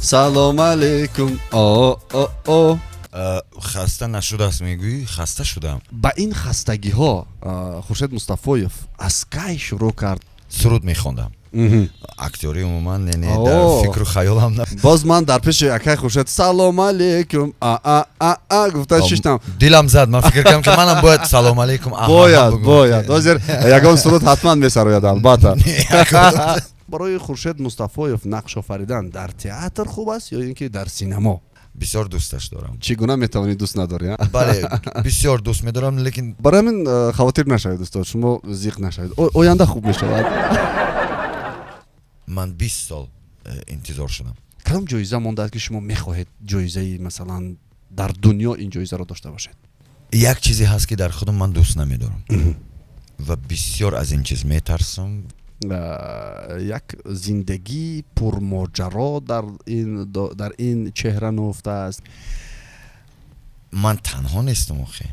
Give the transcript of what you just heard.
سلام علیکم. او خسته نشده است میگویی؟ خسته شدم. با این خستگی ها خورشید مصطفیف از کی شروع کرد سرود میخوندم. اکتوری عموما نه در فکر و خیالم نه. باز من در پیش اکای خورشید سلام علیکم گفتم ششتم دلم زد، من فکر کردم که منم باید سلام علیکم باید وزیر یگان سرود حتما میسراید البته. برای خورشید مصطفیف نقش آفریدن در تئاتر خوب است یا اینکه در سینما؟ بسیار دوستش دارم. چگونه میتوانی دوست نداری؟ بله بسیار دوست میدارم، لیکن برای من خواطر نشوید دوستان، شما زیق نشوید، آینده خوب میشود. من 20 سال انتظار شدم. کدام جایزه مونده که شما میخواهید جایزه مثلا در دنیا این جایزه رو داشته باشید؟ یک چیزی هست که در خودم من دوست نمیدارم و بسیار از این چیز میترسم. یک زندگی پرماجرا در این چهره نهفته است. من تنها نیستم آخه.